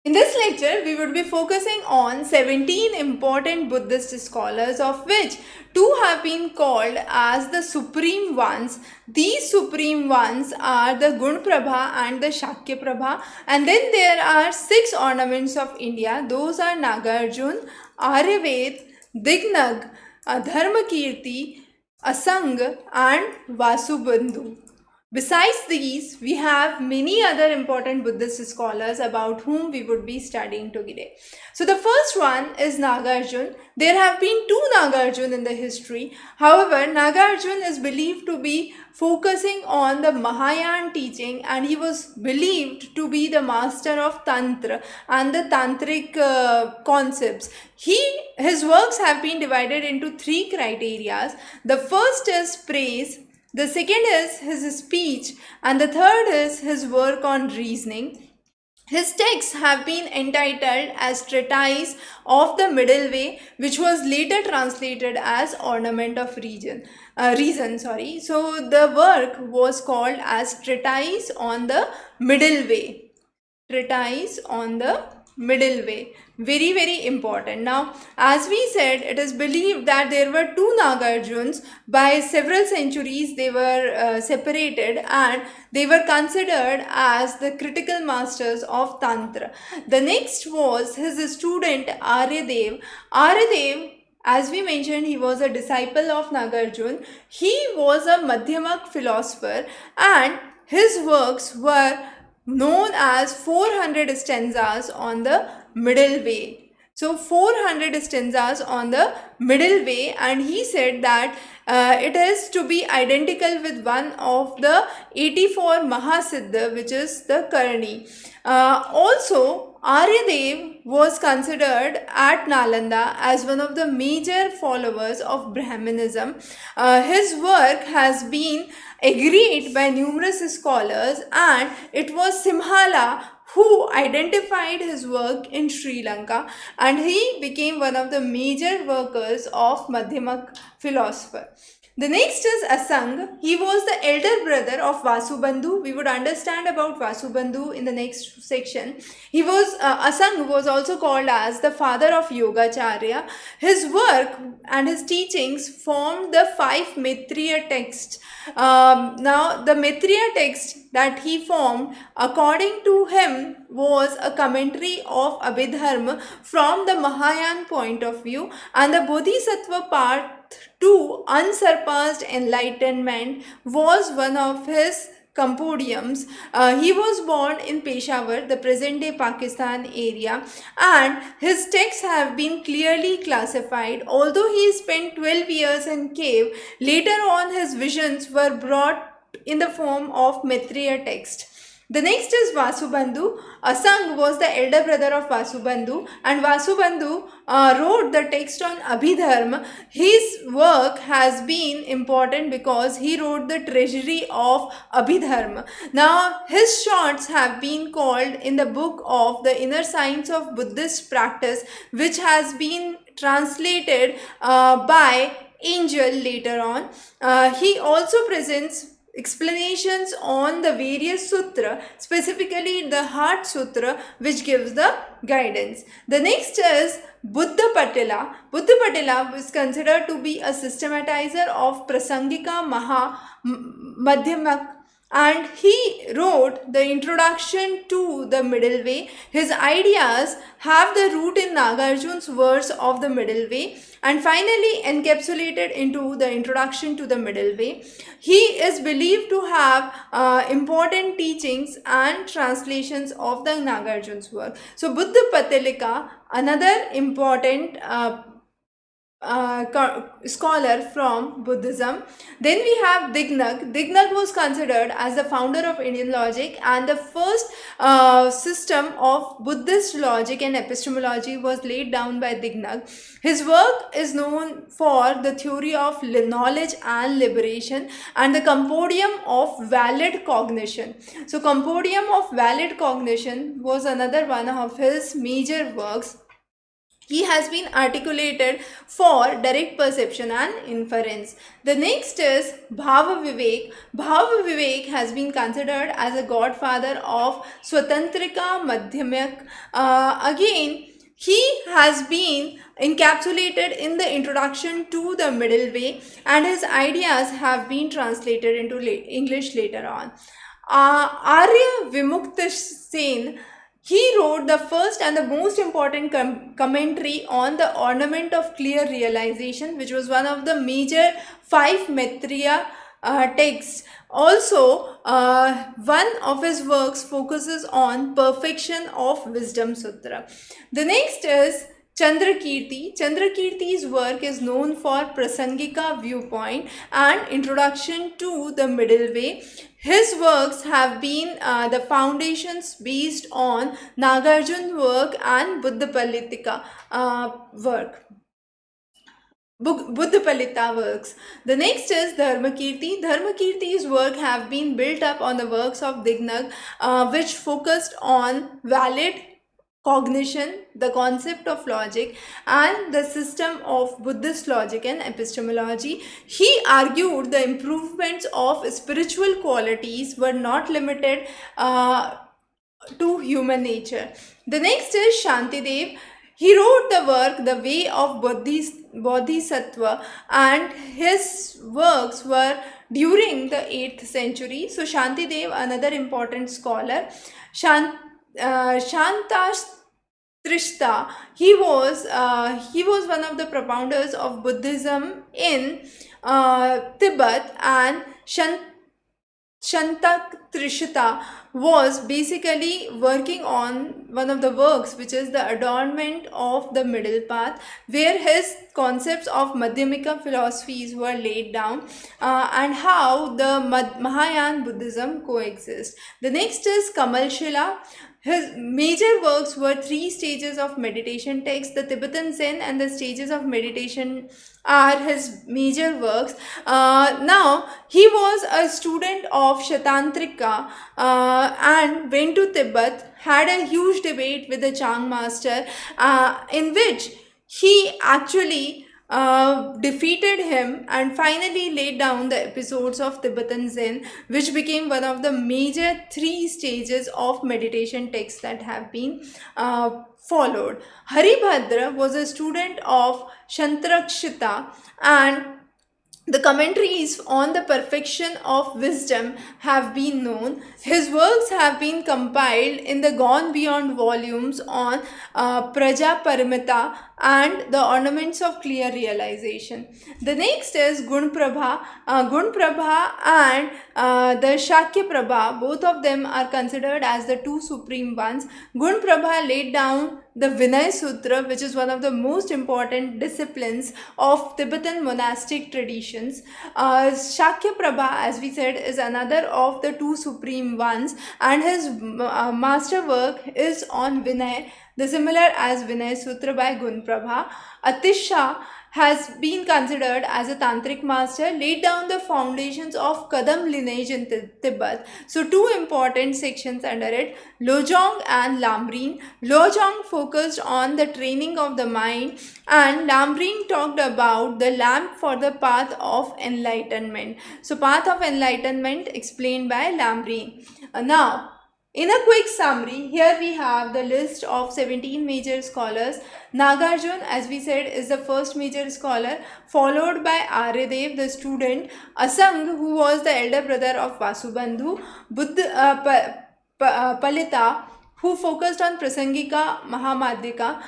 In this lecture, we would be focusing on 17 important Buddhist scholars, of which two have been called as the supreme ones. These supreme ones are the Gunprabha and the Shakyaprabha. And then there are six ornaments of India. Those are Nagarjun, Aryaved, Dignag, Dharmakirti, Asang, and Vasubandhu. Besides these, we have many other important Buddhist scholars about whom we would be studying today. So the first one is Nagarjun. There have been two Nagarjun in the history. However, Nagarjun is believed to be focusing on the Mahayana teaching, and he was believed to be the master of Tantra and the Tantric concepts. His works have been divided into three criteria. The first is praise, the second is his speech, and the third is his work on reasoning. His texts have been entitled as Treatise of the Middle Way, which was later translated as Ornament of Reason. So the work was called as Treatise on the Middle Way. Treatise on the Middle Way. Very, very important. Now, as we said, it is believed that there were two Nagarjuns. By several centuries, they were separated and they were considered as the critical masters of Tantra. The next was his student Aryadev. Aryadev, as we mentioned, he was a disciple of Nagarjun. He was a Madhyamak philosopher, and his works were known as 400 stanzas on the Middle Way. So 400 stanzas on the Middle Way, and he said that it is to be identical with one of the 84 Mahasiddha, which is the Karni. Also, Aryadev was considered at Nalanda as one of the major followers of Brahmanism. His work has been agreed by numerous scholars, and it was Simhala who identified his work in Sri Lanka, and he became one of the major workers of Madhyamak philosopher. The next is Asang. He was the elder brother of Vasubandhu. We would understand about Vasubandhu in the next section. Asang was also called as the father of Yogacharya. His work and his teachings formed the five Maitreya texts. Now, the Maitreya text that he formed, according to him, was a commentary of Abhidharma from the Mahayana point of view, and the Bodhisattva part to unsurpassed enlightenment was one of his compodiums. He was born in Peshawar, the present day Pakistan area, and his texts have been clearly classified. Although he spent 12 years in cave, later on his visions were brought in the form of Maitreya text. The next is Vasubandhu. Asang was the elder brother of Vasubandhu, and Vasubandhu wrote the text on Abhidharma. His work has been important because he wrote the treasury of Abhidharma. Now, his shorts have been called in the book of the Inner Science of Buddhist Practice, which has been translated by Angel later on. He also presents explanations on the various sutra, specifically the Heart Sutra, which gives the guidance. The next is Buddha Patila. Buddha Patila was considered to be a systematizer of Prasangika Madhyamak, and he wrote the introduction to the Middle Way. His ideas have the root in Nagarjun's verse of the Middle Way, and finally encapsulated into the introduction to the Middle Way. He is believed to have important teachings and translations of the Nagarjun's work. So Buddha Patalika, another important scholar from Buddhism. Then we have Dignag. Dignag was considered as the founder of Indian logic, and the first system of Buddhist logic and epistemology was laid down by Dignag. His work is known for the theory of knowledge and liberation and the Compendium of Valid Cognition. So Compendium of Valid Cognition was another one of his major works. he has been articulated for direct perception and inference. The next is Bhava Vivek. Bhava Vivek has been considered as a godfather of Swatantrika Madhyamak. Again, he has been encapsulated in the introduction to the middle way, and his ideas have been translated into English later on. Arya Vimukta Sen, he wrote the first and the most important commentary on the ornament of clear realization, which was one of the major five Maitreya texts. Also, one of his works focuses on perfection of Wisdom Sutra. The next is Chandrakirti. Chandrakirti's work is known for Prasangika viewpoint and introduction to the middle way. His works have been the foundations based on Nagarjun work and Buddhapalitika work. Buddhapalita works. The next is Dharmakirti. Dharmakirti's work have been built up on the works of Dignag, which focused on valid cognition, the concept of logic, and the system of Buddhist logic and epistemology. He argued the improvements of spiritual qualities were not limited to human nature. The next is Shantidev. He wrote the work The Way of Bodhisattva, and his works were during the 8th century. So Shantidev, another important scholar. Shantastrishta, he was one of the propounders of Buddhism in Tibet, and Shantastrishta was basically working on one of the works, which is the adornment of the middle path, where his concepts of Madhyamika philosophies were laid down, and how the Mahayana Buddhism coexist. The next is Kamalshila. His major works were 3 stages of meditation texts. The Tibetan Zen and the stages of meditation are his major works. Now, he was a student of Shatantrika and went to Tibet, had a huge debate with the Chang master, in which he actually defeated him and finally laid down the episodes of Tibetan Zen, which became one of the major 3 stages of meditation texts that have been followed. Haribhadra was a student of Shantrakshita, and the commentaries on the perfection of wisdom have been known. His works have been compiled in the Gone Beyond volumes on Praja Paramita and the ornaments of clear realization. The next is Gunprabha. Gunprabha and the Shakya Prabha, both of them are considered as the 2 supreme ones. Gunprabha laid down the Vinay Sutra, which is one of the most important disciplines of Tibetan monastic traditions. Shakya Prabha, as we said, is another of the 2 supreme ones, and his master work is on Vinay, the similar as Vinay Sutra by Gunprabha. Atish Shah has been considered as a tantric master, laid down the foundations of Kadam lineage in Tibet. So 2 important sections under it, Lojong and Lamrim. Lojong focused on the training of the mind, and Lamrim talked about the lamp for the path of enlightenment. So path of enlightenment explained by Lamrim. Now, in a quick summary, here we have the list of 17 major scholars. Nagarjuna, as we said, is the first major scholar, followed by Aryadev, the student, Asang, who was the elder brother of Vasubandhu, Palita, who focused on Prasangika Mahamadhyaka,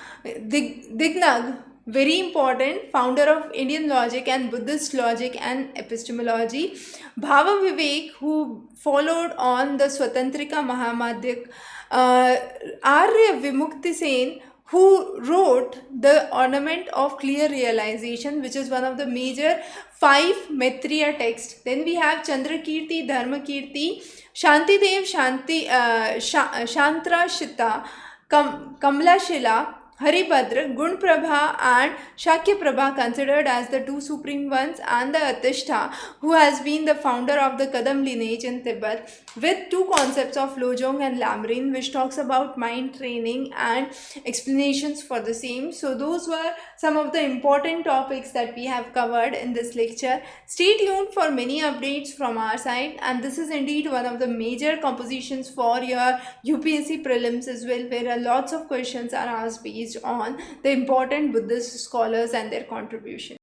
Dignag, very important, founder of Indian logic and Buddhist logic and epistemology, Bhava Vivek, who followed on the Swatantrika Mahamadhyaka, Arya Vimukti Sen, who wrote the ornament of clear realization, which is one of the major 5 Maitreya texts. Then we have Chandrakirti, Dharmakirti, Shantidev, Shantrashita, Kamlashila, Haribhadra, Gunprabha and Shakyaprabha considered as the two supreme ones, and the Atishta, who has been the founder of the Kadam lineage in Tibet, with two concepts of Lojong and Lamrim, which talks about mind training and explanations for the same. So those were some of the important topics that we have covered in this lecture. Stay tuned for many updates from our side, and this is indeed one of the major compositions for your UPSC prelims as well, where lots of questions are asked based on the important Buddhist scholars and their contribution.